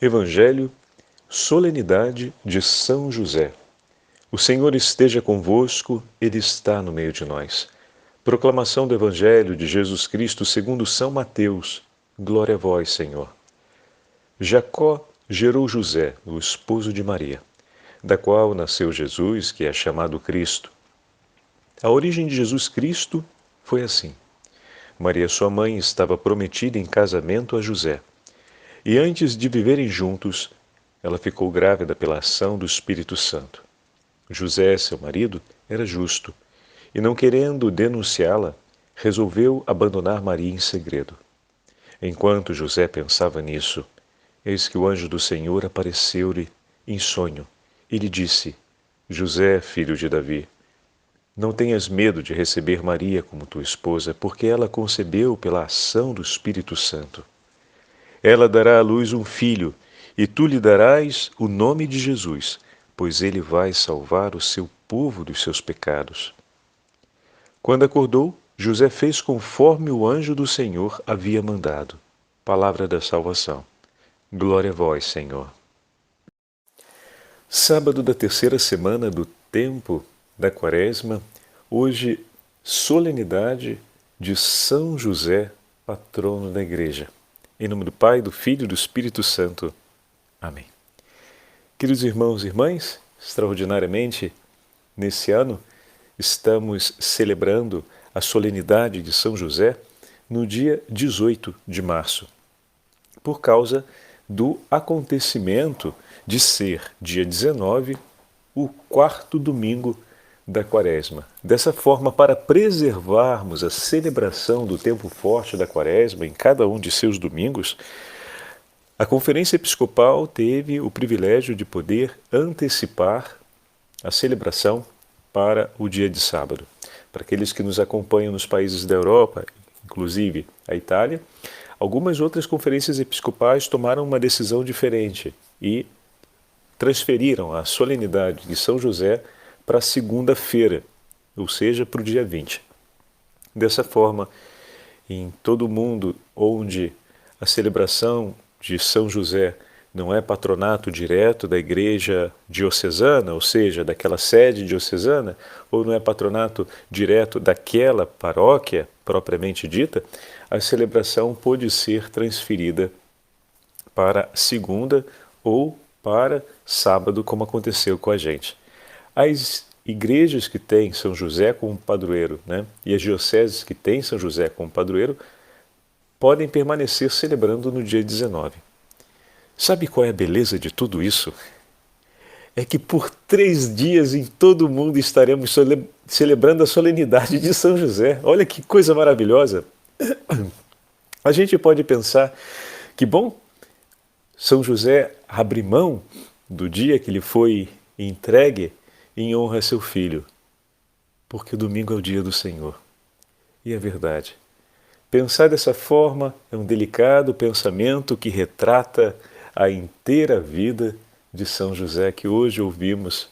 Evangelho, solenidade de São José. O Senhor esteja convosco, Ele está no meio de nós. Proclamação do Evangelho de Jesus Cristo segundo São Mateus. Glória a vós, Senhor. Jacó gerou José, o esposo de Maria, da qual nasceu Jesus, que é chamado Cristo. A origem de Jesus Cristo foi assim. Maria, sua mãe, estava prometida em casamento a José. E antes de viverem juntos, ela ficou grávida pela ação do Espírito Santo. José, seu marido, era justo, e não querendo denunciá-la, resolveu abandonar Maria em segredo. Enquanto José pensava nisso, eis que o anjo do Senhor apareceu-lhe em sonho e lhe disse: José, filho de Davi, não tenhas medo de receber Maria como tua esposa, porque ela concebeu pela ação do Espírito Santo. Ela dará à luz um filho, e tu lhe darás o nome de Jesus, pois ele vai salvar o seu povo dos seus pecados. Quando acordou, José fez conforme o anjo do Senhor havia mandado. Palavra da salvação. Glória a vós, Senhor. Sábado da terceira semana do tempo da Quaresma, hoje, solenidade de São José, patrono da Igreja. Em nome do Pai, do Filho e do Espírito Santo. Amém. Queridos irmãos e irmãs, extraordinariamente, nesse ano, estamos celebrando a solenidade de São José no dia 18 de março, por causa do acontecimento de ser, dia 19, o quarto domingo da Quaresma. Dessa forma, para preservarmos a celebração do tempo forte da Quaresma em cada um de seus domingos, a Conferência Episcopal teve o privilégio de poder antecipar a celebração para o dia de sábado. Para aqueles que nos acompanham nos países da Europa, inclusive a Itália, algumas outras conferências episcopais tomaram uma decisão diferente e transferiram a solenidade de São José para a segunda-feira, ou seja, para o dia 20. Dessa forma, em todo o mundo onde a celebração de São José não é patronato direto da igreja diocesana, ou seja, daquela sede diocesana, ou não é patronato direto daquela paróquia propriamente dita, a celebração pode ser transferida para segunda ou para sábado, como aconteceu com a gente. As igrejas que têm São José como padroeiro, e as dioceses que têm São José como padroeiro, podem permanecer celebrando no dia 19. Sabe qual é a beleza de tudo isso? É que por 3 dias em todo o mundo estaremos celebrando a solenidade de São José. Olha que coisa maravilhosa! A gente pode pensar que, bom, São José abre mão do dia que lhe foi entregue em honra a seu filho, porque o domingo é o dia do Senhor. E é verdade. Pensar dessa forma é um delicado pensamento que retrata a inteira vida de São José que hoje ouvimos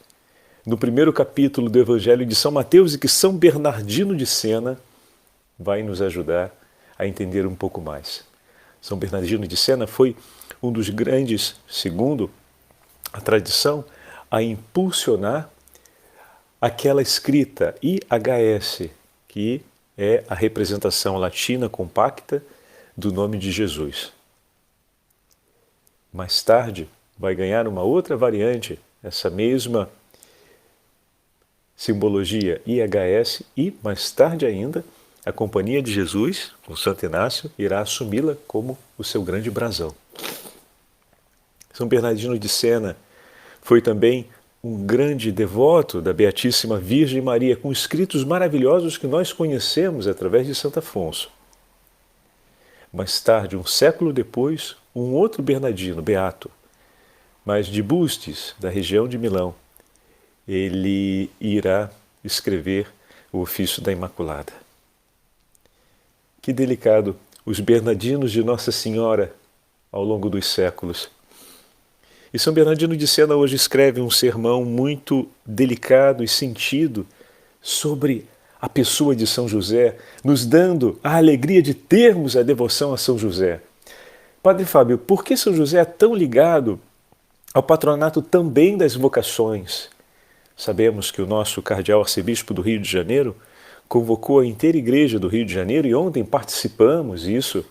no primeiro capítulo do Evangelho de São Mateus e que São Bernardino de Sena vai nos ajudar a entender um pouco mais. São Bernardino de Sena foi um dos grandes, segundo a tradição, a impulsionar aquela escrita IHS, que é a representação latina compacta do nome de Jesus. Mais tarde vai ganhar uma outra variante, essa mesma simbologia IHS, e mais tarde ainda a Companhia de Jesus, com Santo Inácio, irá assumi-la como o seu grande brasão. São Bernardino de Sena foi também um grande devoto da Beatíssima Virgem Maria, com escritos maravilhosos que nós conhecemos através de Santo Afonso. Mais tarde, um século depois, um outro Bernardino, beato, mas de Bustis, da região de Milão, ele irá escrever o ofício da Imaculada. Que delicado os Bernardinos de Nossa Senhora ao longo dos séculos. E São Bernardino de Sena hoje escreve um sermão muito delicado e sentido sobre a pessoa de São José, nos dando a alegria de termos a devoção a São José. Padre Fábio, por que São José é tão ligado ao patronato também das vocações? Sabemos que o nosso cardeal arcebispo do Rio de Janeiro convocou a inteira igreja do Rio de Janeiro e ontem participamos disso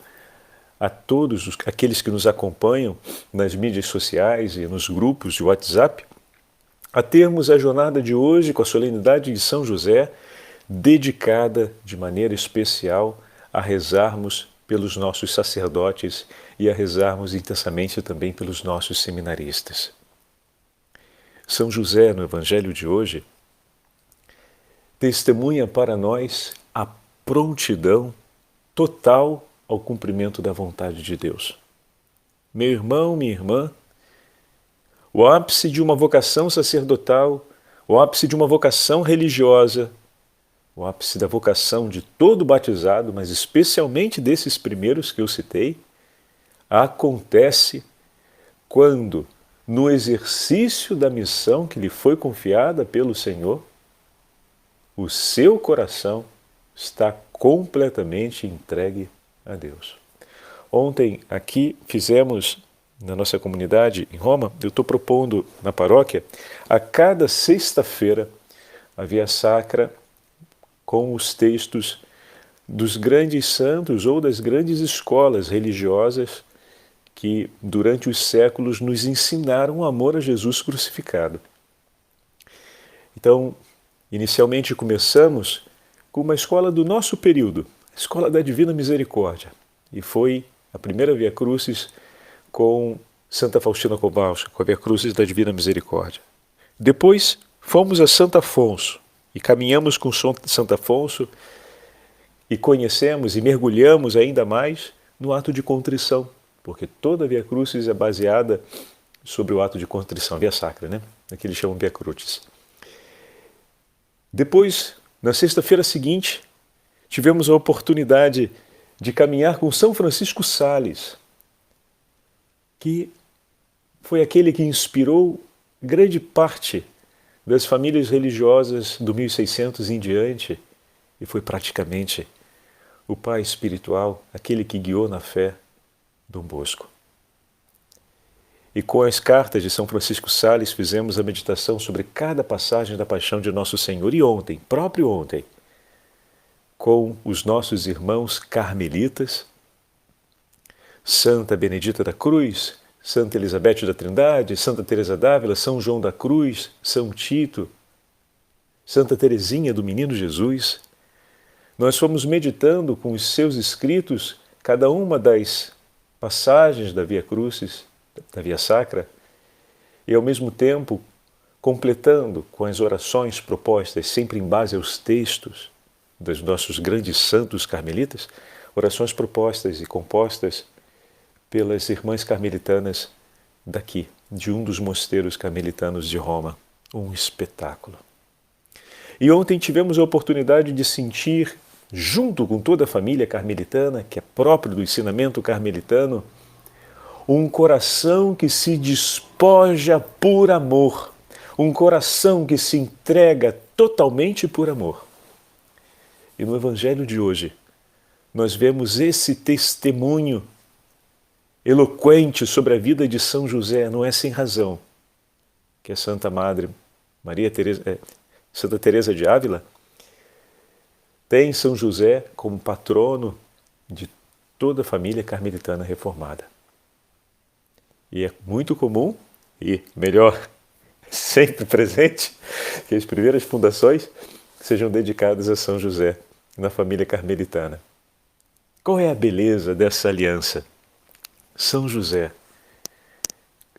a todos aqueles que nos acompanham nas mídias sociais e nos grupos de WhatsApp, a termos a jornada de hoje com a solenidade de São José dedicada de maneira especial a rezarmos pelos nossos sacerdotes e a rezarmos intensamente também pelos nossos seminaristas. São José, no Evangelho de hoje, testemunha para nós a prontidão total ao cumprimento da vontade de Deus. Meu irmão, minha irmã, o ápice de uma vocação sacerdotal, o ápice de uma vocação religiosa, o ápice da vocação de todo batizado, mas especialmente desses primeiros que eu citei, acontece quando, no exercício da missão que lhe foi confiada pelo Senhor, o seu coração está completamente entregue a Deus. Ontem aqui fizemos, na nossa comunidade em Roma, eu estou propondo na paróquia, a cada sexta-feira, a Via Sacra com os textos dos grandes santos ou das grandes escolas religiosas que, durante os séculos, nos ensinaram o amor a Jesus crucificado. Então, inicialmente começamos com uma escola do nosso período, a Escola da Divina Misericórdia, e foi a primeira Via Crucis com Santa Faustina Kowalska, com a Via Crucis da Divina Misericórdia. Depois fomos a Santo Afonso e caminhamos com Santo Afonso e conhecemos e mergulhamos ainda mais no ato de contrição, porque toda a Via Crucis é baseada sobre o ato de contrição, a Via Sacra, né? Que eles chamam Via Crucis. Depois, na sexta-feira seguinte, tivemos a oportunidade de caminhar com São Francisco Sales, que foi aquele que inspirou grande parte das famílias religiosas do 1600 em diante e foi praticamente o pai espiritual, aquele que guiou na fé Dom Bosco. E com as cartas de São Francisco Sales fizemos a meditação sobre cada passagem da paixão de Nosso Senhor. E ontem, próprio ontem, com os nossos irmãos carmelitas, Santa Benedita da Cruz, Santa Elizabeth da Trindade, Santa Teresa d'Ávila, São João da Cruz, São Tito, Santa Teresinha do Menino Jesus, nós fomos meditando com os seus escritos cada uma das passagens da Via Crucis, da Via Sacra, e ao mesmo tempo completando com as orações propostas, sempre em base aos textos dos nossos grandes santos carmelitas, orações propostas e compostas pelas irmãs carmelitanas daqui, de um dos mosteiros carmelitanos de Roma. Um espetáculo. E ontem tivemos a oportunidade de sentir, junto com toda a família carmelitana, que é próprio do ensinamento carmelitano, um coração que se despoja por amor, um coração que se entrega totalmente por amor. E no Evangelho de hoje, nós vemos esse testemunho eloquente sobre a vida de São José, não é sem razão, que a Santa Madre Santa Teresa de Ávila tem São José como patrono de toda a família carmelitana reformada. E é muito comum, e melhor, sempre presente, que as primeiras fundações sejam dedicadas a São José, na família carmelitana. Qual é a beleza dessa aliança? São José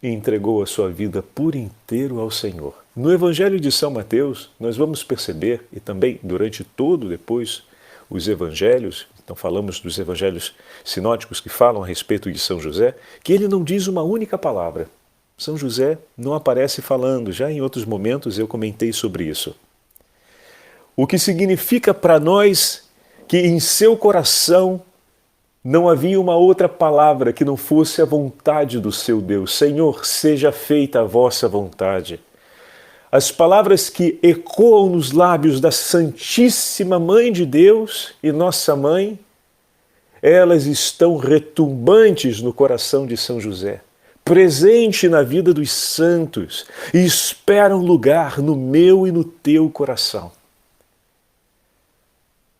entregou a sua vida por inteiro ao Senhor. No Evangelho de São Mateus, nós vamos perceber, e também durante todo depois os Evangelhos, então falamos dos Evangelhos sinóticos que falam a respeito de São José, que ele não diz uma única palavra. São José não aparece falando, já em outros momentos eu comentei sobre isso. O que significa para nós que em seu coração não havia uma outra palavra que não fosse a vontade do seu Deus. Senhor, seja feita a vossa vontade. As palavras que ecoam nos lábios da Santíssima Mãe de Deus e nossa Mãe elas estão retumbantes no coração de São José, presente na vida dos santos, e esperam lugar no meu e no teu coração.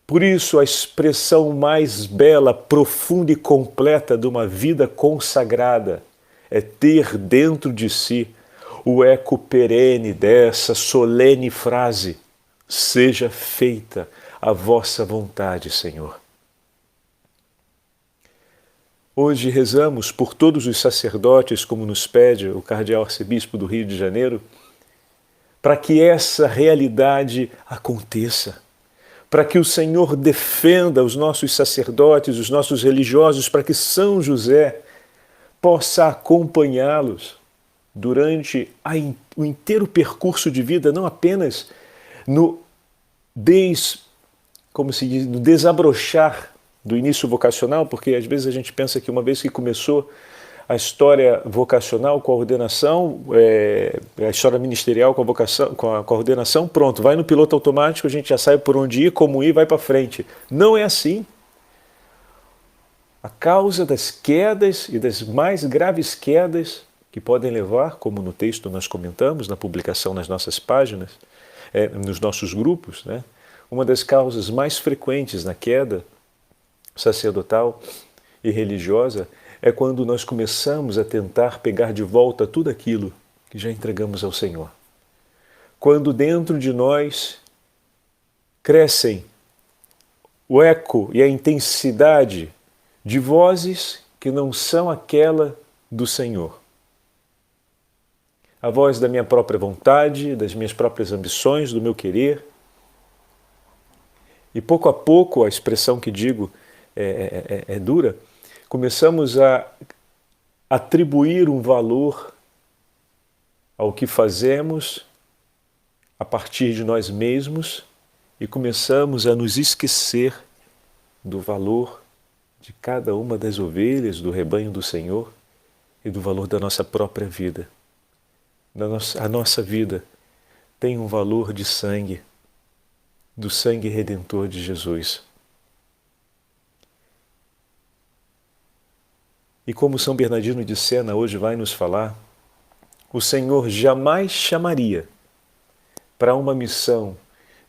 Por isso, a expressão mais bela, profunda e completa de uma vida consagrada é ter dentro de si o eco perene dessa solene frase: seja feita a vossa vontade, Senhor. Hoje rezamos por todos os sacerdotes, como nos pede o cardeal arcebispo do Rio de Janeiro, para que essa realidade aconteça, para que o Senhor defenda os nossos sacerdotes, os nossos religiosos, para que São José possa acompanhá-los durante o inteiro percurso de vida, não apenas no desabrochar do início vocacional, porque às vezes a gente pensa que uma vez que começou a história vocacional com a ordenação, a história ministerial com a vocação, com a ordenação, pronto, vai no piloto automático, a gente já sabe por onde ir, como ir, vai para frente. Não é assim. A causa das quedas e das mais graves quedas que podem levar, como no texto nós comentamos, na publicação nas nossas páginas, nos nossos grupos, né? Uma das causas mais frequentes na queda sacerdotal e religiosa é quando nós começamos a tentar pegar de volta tudo aquilo que já entregamos ao Senhor. Quando dentro de nós crescem o eco e a intensidade de vozes que não são aquela do Senhor. A voz da minha própria vontade, das minhas próprias ambições, do meu querer. E pouco a pouco, a expressão que digo é dura, começamos a atribuir um valor ao que fazemos a partir de nós mesmos e começamos a nos esquecer do valor de cada uma das ovelhas do rebanho do Senhor e do valor da nossa própria vida. A nossa vida tem um valor de sangue, do sangue redentor de Jesus. E como São Bernardino de Sena hoje vai nos falar, o Senhor jamais chamaria para uma missão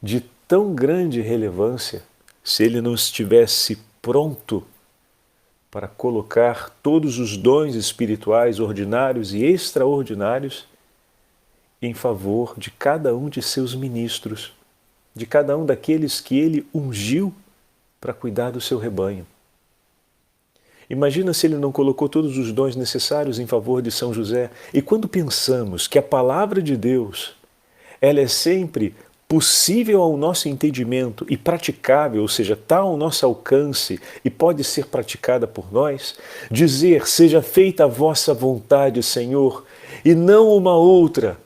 de tão grande relevância se Ele não estivesse pronto para colocar todos os dons espirituais ordinários e extraordinários em favor de cada um de seus ministros, de cada um daqueles que Ele ungiu para cuidar do seu rebanho. Imagina se Ele não colocou todos os dons necessários em favor de São José. E quando pensamos que a palavra de Deus, ela é sempre possível ao nosso entendimento e praticável, ou seja, está ao nosso alcance e pode ser praticada por nós, dizer, seja feita a vossa vontade, Senhor, e não uma outra.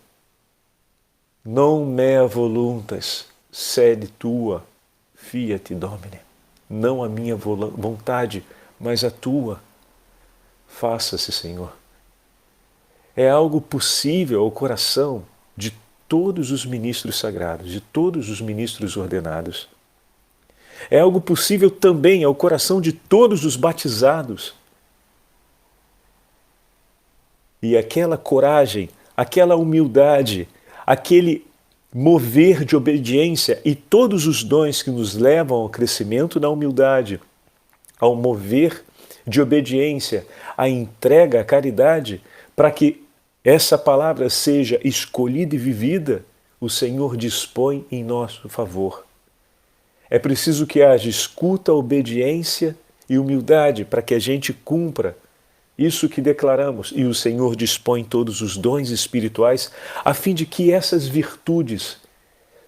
Non mea voluntas, sed tua, fiat Domine. Não a minha vontade, mas a tua. Faça-se, Senhor. É algo possível ao coração de todos os ministros sagrados, de todos os ministros ordenados. É algo possível também ao coração de todos os batizados. E aquela coragem, aquela humildade, aquele mover de obediência e todos os dons que nos levam ao crescimento na humildade, ao mover de obediência, à entrega, à caridade, para que essa palavra seja escolhida e vivida, o Senhor dispõe em nosso favor. É preciso que haja escuta, obediência e humildade para que a gente cumpra isso que declaramos, e o Senhor dispõe todos os dons espirituais a fim de que essas virtudes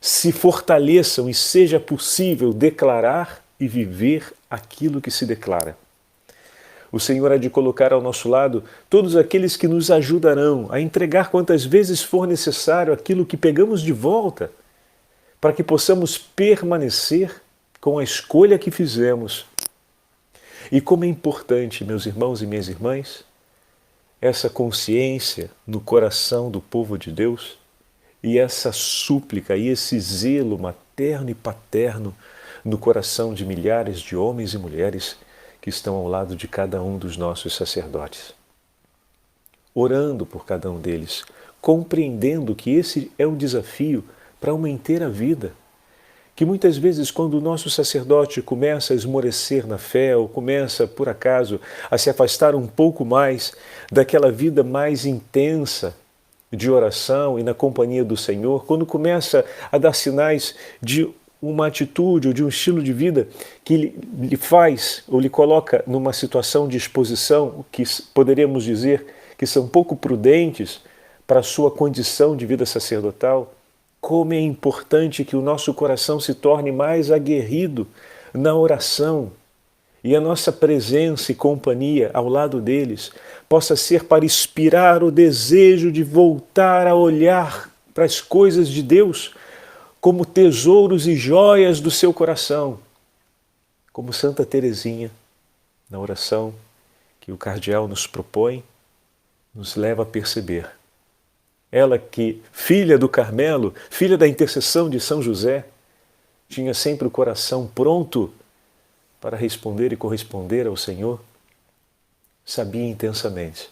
se fortaleçam e seja possível declarar e viver aquilo que se declara. O Senhor há de colocar ao nosso lado todos aqueles que nos ajudarão a entregar quantas vezes for necessário aquilo que pegamos de volta, para que possamos permanecer com a escolha que fizemos. E como é importante, meus irmãos e minhas irmãs, essa consciência no coração do povo de Deus e essa súplica e esse zelo materno e paterno no coração de milhares de homens e mulheres que estão ao lado de cada um dos nossos sacerdotes, orando por cada um deles, compreendendo que esse é um desafio para uma inteira vida. Que muitas vezes, quando o nosso sacerdote começa a esmorecer na fé, ou começa, por acaso, a se afastar um pouco mais daquela vida mais intensa de oração e na companhia do Senhor, quando começa a dar sinais de uma atitude ou de um estilo de vida que lhe faz ou lhe coloca numa situação de exposição que poderíamos dizer que são pouco prudentes para a sua condição de vida sacerdotal, como é importante que o nosso coração se torne mais aguerrido na oração e a nossa presença e companhia ao lado deles possa ser para inspirar o desejo de voltar a olhar para as coisas de Deus como tesouros e joias do seu coração, como Santa Teresinha, na oração que o cardeal nos propõe, nos leva a perceber. Ela que, filha do Carmelo, filha da intercessão de São José, tinha sempre o coração pronto para responder e corresponder ao Senhor, sabia intensamente.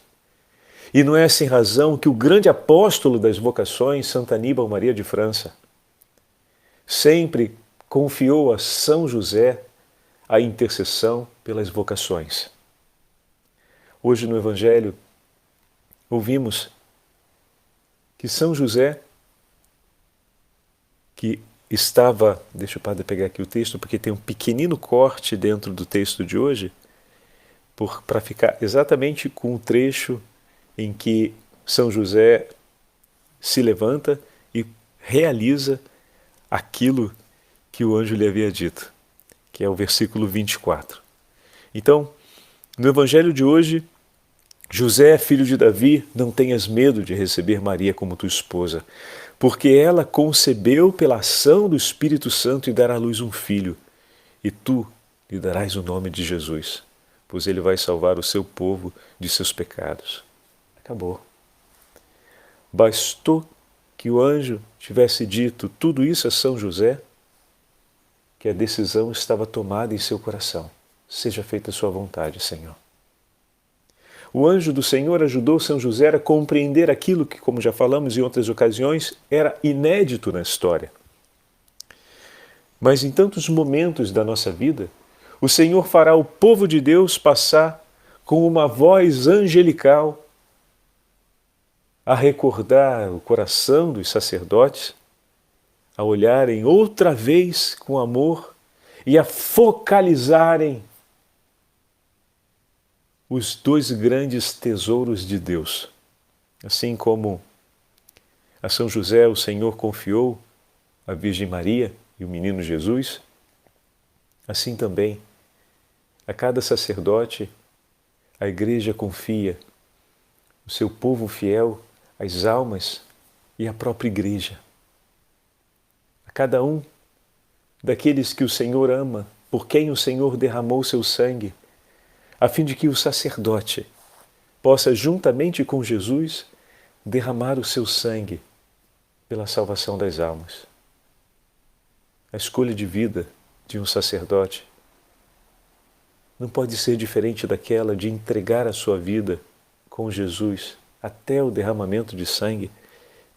E não é sem razão que o grande apóstolo das vocações, Santo Aníbal Maria de França, sempre confiou a São José a intercessão pelas vocações. Hoje no Evangelho ouvimos que São José, que estava, deixa o padre pegar aqui o texto, porque tem um pequenino corte dentro do texto de hoje, para ficar exatamente com o trecho em que São José se levanta e realiza aquilo que o anjo lhe havia dito, que é o versículo 24. Então, no Evangelho de hoje, José, filho de Davi, não tenhas medo de receber Maria como tua esposa, porque ela concebeu pela ação do Espírito Santo e dará à luz um filho, e tu lhe darás o nome de Jesus, pois ele vai salvar o seu povo de seus pecados. Acabou. Bastou que o anjo tivesse dito tudo isso a São José, que a decisão estava tomada em seu coração. Seja feita a sua vontade, Senhor. O anjo do Senhor ajudou São José a compreender aquilo que, como já falamos em outras ocasiões, era inédito na história. Mas em tantos momentos da nossa vida, o Senhor fará o povo de Deus passar com uma voz angelical a recordar o coração dos sacerdotes, a olharem outra vez com amor e a focalizarem os dois grandes tesouros de Deus. Assim como a São José o Senhor confiou a Virgem Maria e o menino Jesus, assim também a cada sacerdote a Igreja confia o seu povo fiel, as almas e a própria Igreja. A cada um daqueles que o Senhor ama, por quem o Senhor derramou seu sangue, a fim de que o sacerdote possa, juntamente com Jesus, derramar o seu sangue pela salvação das almas. A escolha de vida de um sacerdote não pode ser diferente daquela de entregar a sua vida com Jesus até o derramamento de sangue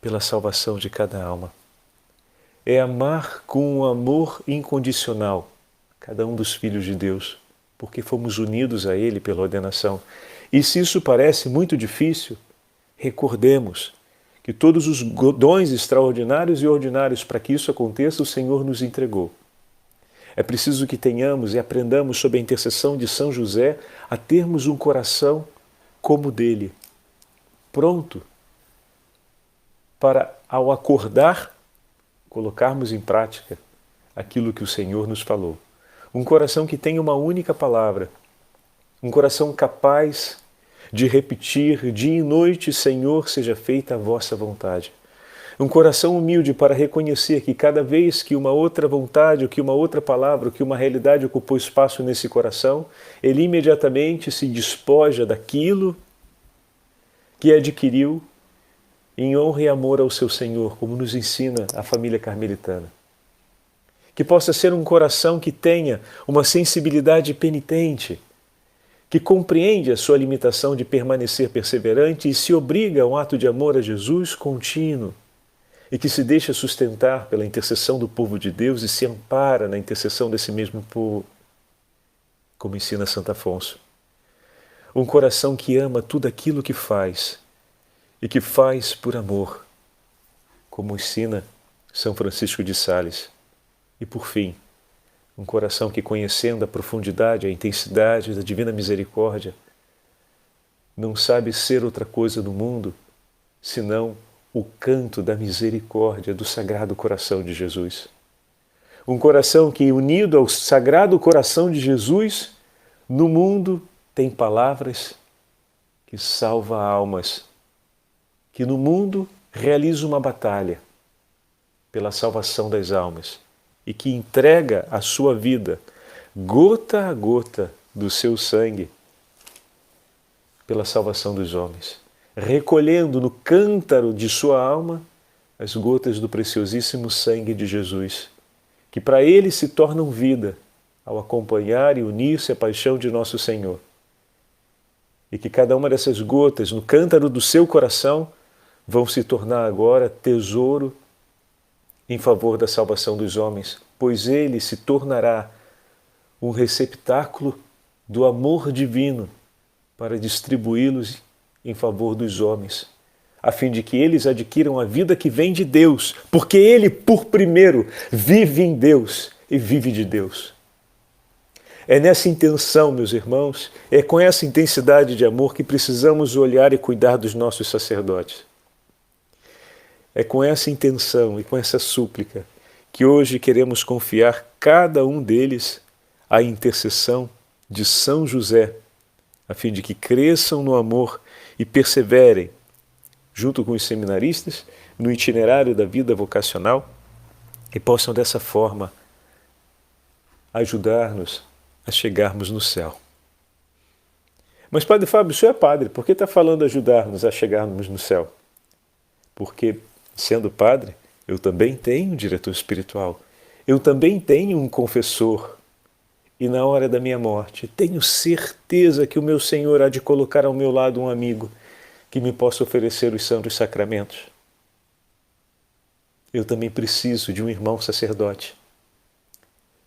pela salvação de cada alma. É amar com um amor incondicional cada um dos filhos de Deus, porque fomos unidos a Ele pela ordenação. E se isso parece muito difícil, recordemos que todos os dons extraordinários e ordinários para que isso aconteça, o Senhor nos entregou. É preciso que tenhamos e aprendamos sob a intercessão de São José a termos um coração como o dele, pronto para, ao acordar, colocarmos em prática aquilo que o Senhor nos falou. Um coração que tem uma única palavra, um coração capaz de repetir dia e noite: Senhor, seja feita a vossa vontade. Um coração humilde para reconhecer que cada vez que uma outra vontade, ou que uma outra palavra, ou que uma realidade ocupou espaço nesse coração, ele imediatamente se despoja daquilo que adquiriu em honra e amor ao seu Senhor, como nos ensina a família carmelitana. Que possa ser um coração que tenha uma sensibilidade penitente que compreende a sua limitação de permanecer perseverante e se obriga a um ato de amor a Jesus contínuo, e que se deixa sustentar pela intercessão do povo de Deus e se ampara na intercessão desse mesmo povo, como ensina Santo Afonso. Um coração que ama tudo aquilo que faz e que faz por amor, como ensina São Francisco de Sales. E por fim, um coração que, conhecendo a profundidade, a intensidade da divina misericórdia, não sabe ser outra coisa no mundo senão o canto da misericórdia do Sagrado Coração de Jesus. Um coração que, unido ao Sagrado Coração de Jesus, no mundo tem palavras que salva almas, que no mundo realiza uma batalha pela salvação das almas e que entrega a sua vida, gota a gota do seu sangue, pela salvação dos homens, recolhendo no cântaro de sua alma as gotas do preciosíssimo sangue de Jesus, que para ele se tornam vida ao acompanhar e unir-se à paixão de nosso Senhor. E que cada uma dessas gotas no cântaro do seu coração vão se tornar agora tesouro em favor da salvação dos homens, pois ele se tornará um receptáculo do amor divino para distribuí-los em favor dos homens, a fim de que eles adquiram a vida que vem de Deus, porque ele, por primeiro, vive em Deus e vive de Deus. É nessa intenção, meus irmãos, é com essa intensidade de amor que precisamos olhar e cuidar dos nossos sacerdotes. É com essa intenção e com essa súplica que hoje queremos confiar cada um deles à intercessão de São José, a fim de que cresçam no amor e perseverem, junto com os seminaristas, no itinerário da vida vocacional e possam dessa forma ajudar-nos a chegarmos no céu. Mas, Padre Fábio, o senhor é padre, por que está falando ajudar-nos a chegarmos no céu? Porque, sendo padre, eu também tenho um diretor espiritual, eu também tenho um confessor, e na hora da minha morte tenho certeza que o meu Senhor há de colocar ao meu lado um amigo que me possa oferecer os santos sacramentos. Eu também preciso de um irmão sacerdote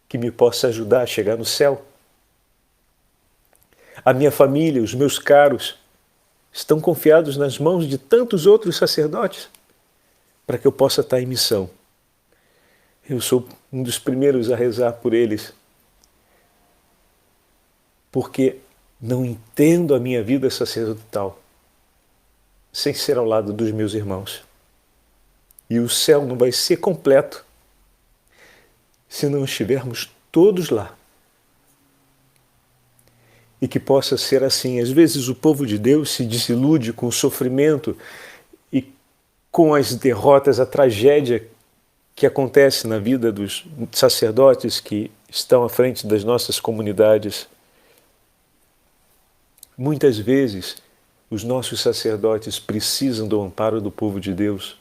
que me possa ajudar a chegar no céu. A minha família, os meus caros, estão confiados nas mãos de tantos outros sacerdotes para que eu possa estar em missão. Eu sou um dos primeiros a rezar por eles, porque não entendo a minha vida sacerdotal sem ser ao lado dos meus irmãos. E o céu não vai ser completo se não estivermos todos lá. E que possa ser assim. Às vezes o povo de Deus se desilude com o sofrimento e com as derrotas, a tragédia que acontece na vida dos sacerdotes que estão à frente das nossas comunidades. Muitas vezes os nossos sacerdotes precisam do amparo do povo de Deus.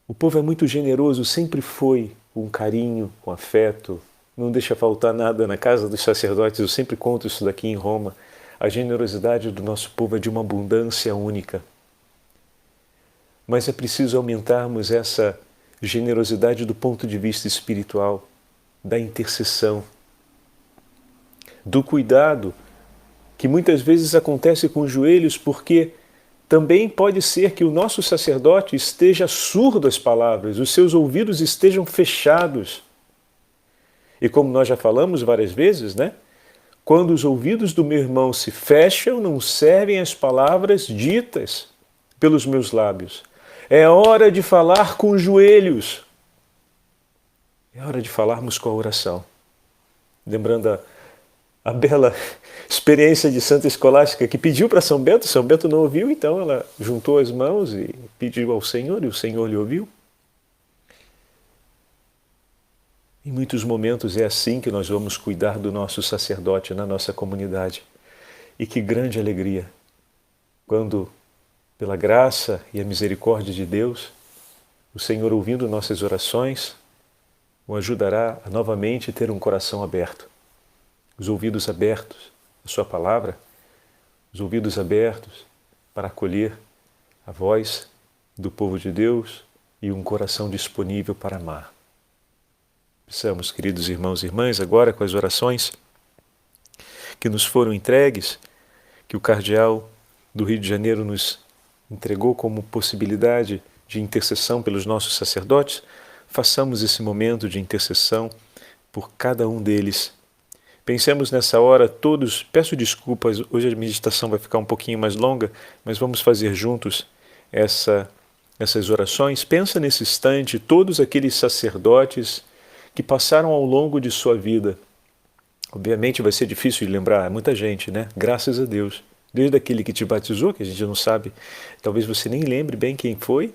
O povo é muito generoso, sempre foi com carinho, com afeto, não deixa faltar nada na casa dos sacerdotes. Eu sempre conto isso daqui em Roma. A generosidade do nosso povo é de uma abundância única. Mas é preciso aumentarmos essa generosidade do ponto de vista espiritual, da intercessão, do cuidado, que muitas vezes acontece com os joelhos, porque também pode ser que o nosso sacerdote esteja surdo às palavras, os seus ouvidos estejam fechados. E como nós já falamos várias vezes, né? Quando os ouvidos do meu irmão se fecham, não servem as palavras ditas pelos meus lábios. É hora de falar com os joelhos. É hora de falarmos com a oração. Lembrando a bela experiência de Santa Escolástica, que pediu para São Bento não ouviu, então ela juntou as mãos e pediu ao Senhor, e o Senhor lhe ouviu. Em muitos momentos é assim que nós vamos cuidar do nosso sacerdote na nossa comunidade. E que grande alegria quando, pela graça e a misericórdia de Deus, o Senhor, ouvindo nossas orações, o ajudará a novamente ter um coração aberto, os ouvidos abertos a sua palavra, os ouvidos abertos para acolher a voz do povo de Deus e um coração disponível para amar. Peçamos, queridos irmãos e irmãs, agora com as orações que nos foram entregues, que o cardeal do Rio de Janeiro nos entregou como possibilidade de intercessão pelos nossos sacerdotes, façamos esse momento de intercessão por cada um deles. Pensemos nessa hora todos, peço desculpas, hoje a meditação vai ficar um pouquinho mais longa, mas vamos fazer juntos essas orações. Pensa nesse instante todos aqueles sacerdotes que passaram ao longo de sua vida. Obviamente vai ser difícil de lembrar, muita gente, né? Graças a Deus. Desde aquele que te batizou, que a gente não sabe, talvez você nem lembre bem quem foi,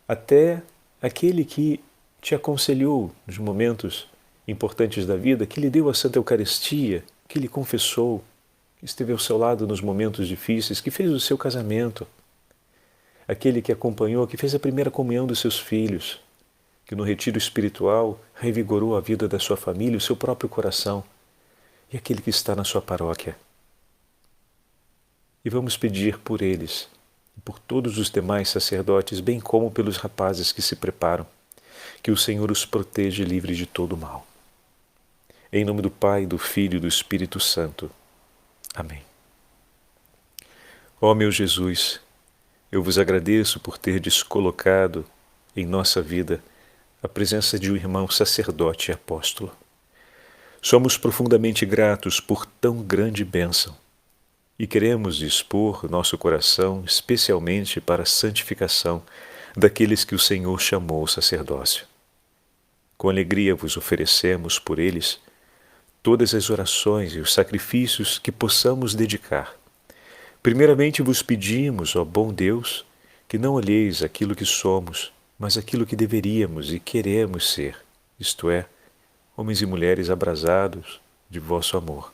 até aquele que te aconselhou nos momentos importantes da vida, que lhe deu a Santa Eucaristia, que lhe confessou, que esteve ao seu lado nos momentos difíceis, que fez o seu casamento, aquele que acompanhou, que fez a primeira comunhão dos seus filhos, que no retiro espiritual revigorou a vida da sua família, o seu próprio coração, e aquele que está na sua paróquia. E vamos pedir por eles, e por todos os demais sacerdotes, bem como pelos rapazes que se preparam, que o Senhor os proteja e livre de todo o mal. Em nome do Pai, do Filho e do Espírito Santo. Amém. Ó meu Jesus, eu vos agradeço por terdes colocado em nossa vida a presença de um irmão sacerdote e apóstolo. Somos profundamente gratos por tão grande bênção e queremos dispor nosso coração especialmente para a santificação daqueles que o Senhor chamou ao sacerdócio. Com alegria vos oferecemos por eles todas as orações e os sacrifícios que possamos dedicar. Primeiramente vos pedimos, ó bom Deus, que não olheis aquilo que somos, mas aquilo que deveríamos e queremos ser, isto é, homens e mulheres abrasados de vosso amor.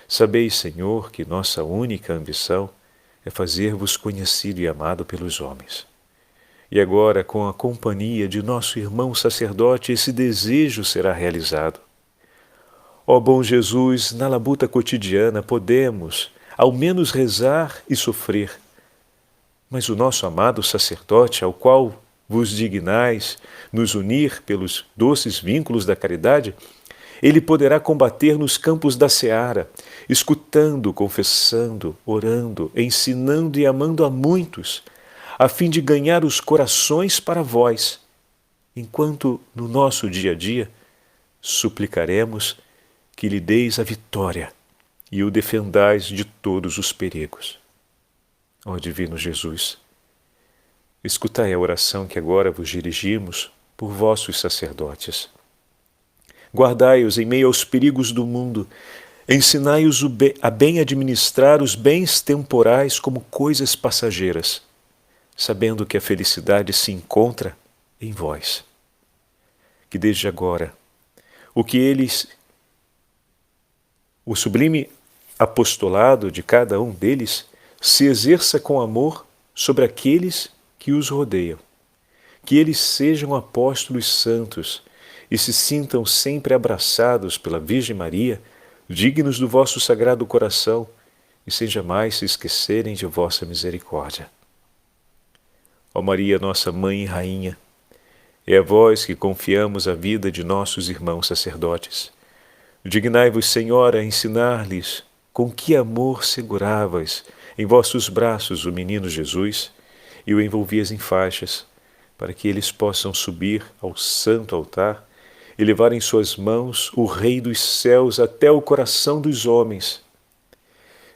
Sabeis, Senhor, que nossa única ambição é fazer-vos conhecido e amado pelos homens. E agora, com a companhia de nosso irmão sacerdote, esse desejo será realizado. Ó bom Jesus, na labuta cotidiana podemos, ao menos, rezar e sofrer, mas o nosso amado sacerdote, ao qual vos dignais nos unir pelos doces vínculos da caridade, ele poderá combater nos campos da seara, escutando, confessando, orando, ensinando e amando a muitos, a fim de ganhar os corações para vós, enquanto no nosso dia a dia suplicaremos que lhe deis a vitória e o defendais de todos os perigos. Ó Divino Jesus, escutai a oração que agora vos dirigimos por vossos sacerdotes. Guardai-os em meio aos perigos do mundo, ensinai-os a bem administrar os bens temporais como coisas passageiras, sabendo que a felicidade se encontra em vós. Que desde agora, o sublime apostolado de cada um deles se exerça com amor sobre aqueles que os rodeiam, que eles sejam apóstolos santos e se sintam sempre abraçados pela Virgem Maria, dignos do vosso sagrado coração, e sem jamais se esquecerem de vossa misericórdia. Ó Maria, nossa Mãe e Rainha, é a vós que confiamos a vida de nossos irmãos sacerdotes. Dignai-vos, Senhora, a ensinar-lhes com que amor seguravas em vossos braços o menino Jesus e o envolvias em faixas, para que eles possam subir ao santo altar e levar em suas mãos o Rei dos céus até o coração dos homens.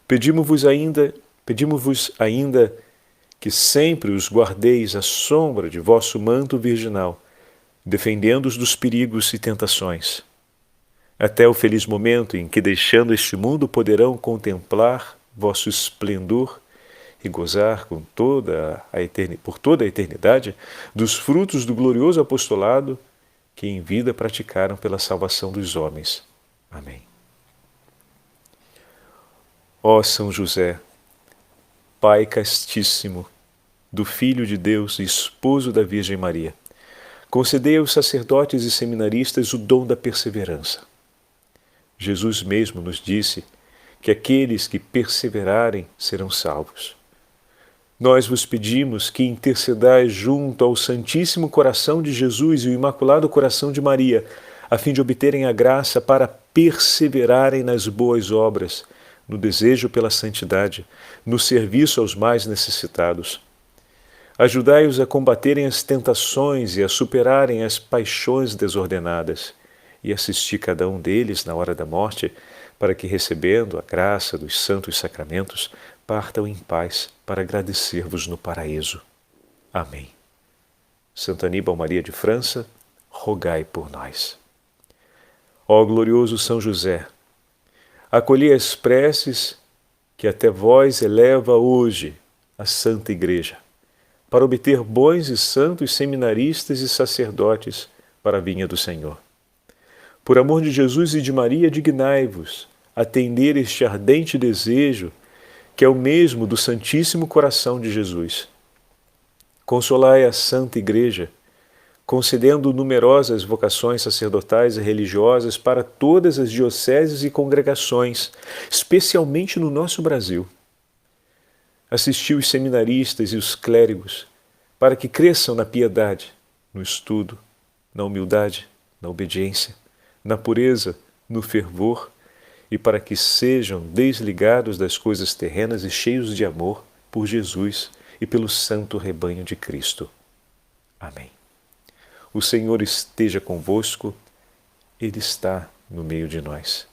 Pedimos-vos ainda que sempre os guardeis à sombra de vosso manto virginal, defendendo-os dos perigos e tentações, até o feliz momento em que, deixando este mundo, poderão contemplar vosso esplendor e gozar por toda a eternidade dos frutos do glorioso apostolado que em vida praticaram pela salvação dos homens. Amém. Ó São José, Pai castíssimo do Filho de Deus e esposo da Virgem Maria, concedei aos sacerdotes e seminaristas o dom da perseverança. Jesus mesmo nos disse que aqueles que perseverarem serão salvos. Nós vos pedimos que intercedais junto ao Santíssimo Coração de Jesus e o Imaculado Coração de Maria, a fim de obterem a graça para perseverarem nas boas obras, no desejo pela santidade, no serviço aos mais necessitados. Ajudai-os a combaterem as tentações e a superarem as paixões desordenadas, e assisti cada um deles na hora da morte, para que, recebendo a graça dos santos sacramentos, partam em paz para agradecer-vos no paraíso. Amém. Santo Aníbal Maria de França, rogai por nós. Ó glorioso São José, acolhei as preces que até vós eleva hoje a Santa Igreja, para obter bons e santos seminaristas e sacerdotes para a vinha do Senhor. Por amor de Jesus e de Maria, dignai-vos atender este ardente desejo, que é o mesmo do Santíssimo Coração de Jesus. Consolai a Santa Igreja, concedendo numerosas vocações sacerdotais e religiosas para todas as dioceses e congregações, especialmente no nosso Brasil. Assisti os seminaristas e os clérigos, para que cresçam na piedade, no estudo, na humildade, na obediência, na pureza, no fervor, e para que sejam desligados das coisas terrenas e cheios de amor por Jesus e pelo santo rebanho de Cristo. Amém. O Senhor esteja convosco, Ele está no meio de nós.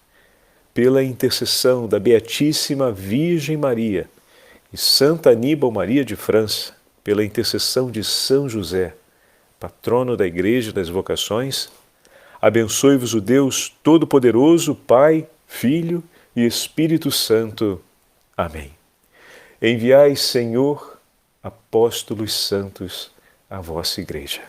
Pela intercessão da Beatíssima Virgem Maria e Santa Aníbal Maria de França, pela intercessão de São José, patrono da Igreja das Vocações, abençoe-vos o Deus Todo-Poderoso, Pai, Filho e Espírito Santo. Amém. Enviai, Senhor, apóstolos santos à vossa Igreja.